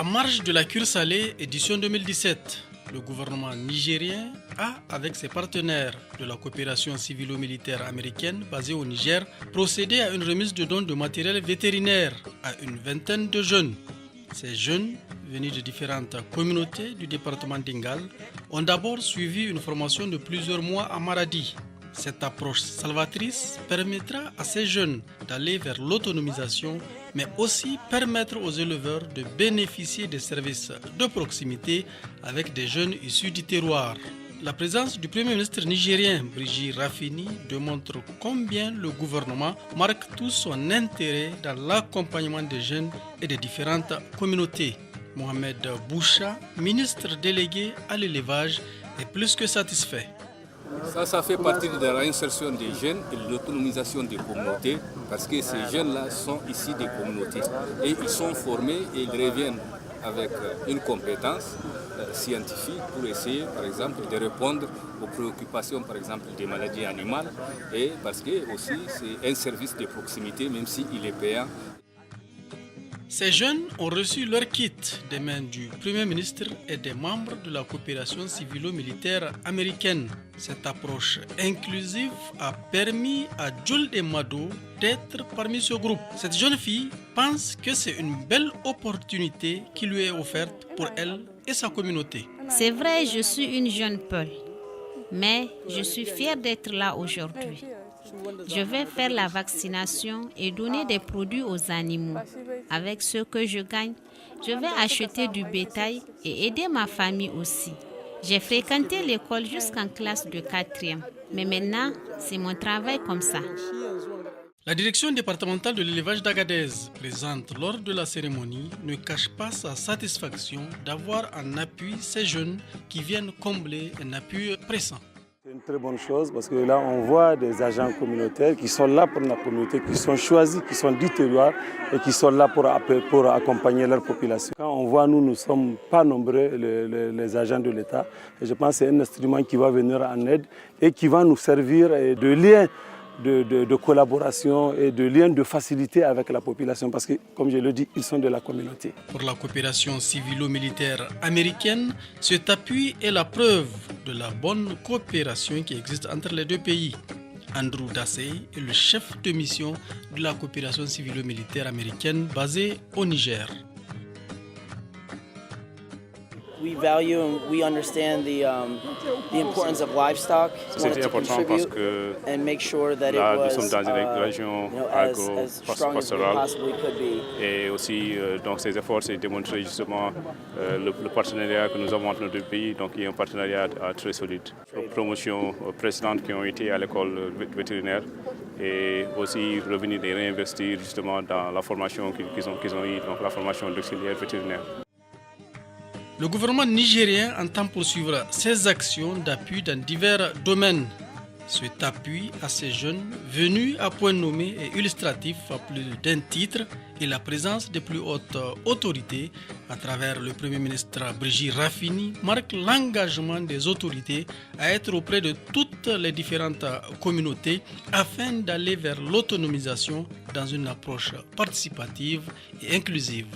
En marge de la cure salée édition 2017, le gouvernement nigérien a, avec ses partenaires de la coopération civilo-militaire américaine basée au Niger, procédé à une remise de dons de matériel vétérinaire à une vingtaine de jeunes. Ces jeunes, venus de différentes communautés du département d'Ingal, ont d'abord suivi une formation de plusieurs mois à Maradi. Cette approche salvatrice permettra à ces jeunes d'aller vers l'autonomisation, mais aussi permettre aux éleveurs de bénéficier des services de proximité avec des jeunes issus du terroir. La présence du Premier ministre nigérien Brigitte Rafini démontre combien le gouvernement marque tout son intérêt dans l'accompagnement des jeunes et des différentes communautés. Mohamed Boucha, ministre délégué à l'élevage, est plus que satisfait. Ça fait partie de la réinsertion des jeunes et de l'autonomisation des communautés parce que ces jeunes-là sont ici des communautés et ils sont formés et ils reviennent avec une compétence scientifique pour essayer par exemple de répondre aux préoccupations par exemple des maladies animales et parce que aussi c'est un service de proximité même s'il est payant. Ces jeunes ont reçu leur kit des mains du Premier ministre et des membres de la coopération civilo-militaire américaine. Cette approche inclusive a permis à Julde Mado d'être parmi ce groupe. Cette jeune fille pense que c'est une belle opportunité qui lui est offerte pour elle et sa communauté. C'est vrai, je suis une jeune Peul, mais je suis fière d'être là aujourd'hui. Je vais faire la vaccination et donner des produits aux animaux. Avec ce que je gagne, je vais acheter du bétail et aider ma famille aussi. J'ai fréquenté l'école jusqu'en classe de 4e, mais maintenant, c'est mon travail comme ça. La direction départementale de l'élevage d'Agadez, présente lors de la cérémonie, ne cache pas sa satisfaction d'avoir en appui ces jeunes qui viennent combler un appui pressant. C'est une très bonne chose parce que là on voit des agents communautaires qui sont là pour la communauté, qui sont choisis, qui sont du terroir et qui sont là pour accompagner leur population. Quand on voit nous ne sommes pas nombreux les agents de l'État et je pense que c'est un instrument qui va venir en aide et qui va nous servir de lien de collaboration et de lien de facilité avec la population parce que, comme je le dis, ils sont de la communauté. Pour la coopération civilo-militaire américaine, cet appui est la preuve de la bonne coopération qui existe entre les deux pays. Andrew Dassey est le chef de mission de la coopération civilo-militaire américaine basée au Niger. We value and we understand the importance of livestock. C'était important parce que là, nous sommes dans une région agro-pastorale et aussi donc ces efforts, c'est démontrer justement le partenariat que nous avons entre nos deux pays, donc il y a un partenariat très solide. Les promotions précédentes qui ont été à l'école vétérinaire et aussi revenir et réinvestir justement dans la formation qu'ils ont eue, donc la formation d'auxiliaire vétérinaire. Le gouvernement nigérien entend poursuivre ses actions d'appui dans divers domaines. Cet appui à ces jeunes venus à point nommé est illustratif à plus d'un titre et la présence des plus hautes autorités à travers le Premier ministre Brigitte Rafini marque l'engagement des autorités à être auprès de toutes les différentes communautés afin d'aller vers l'autonomisation dans une approche participative et inclusive.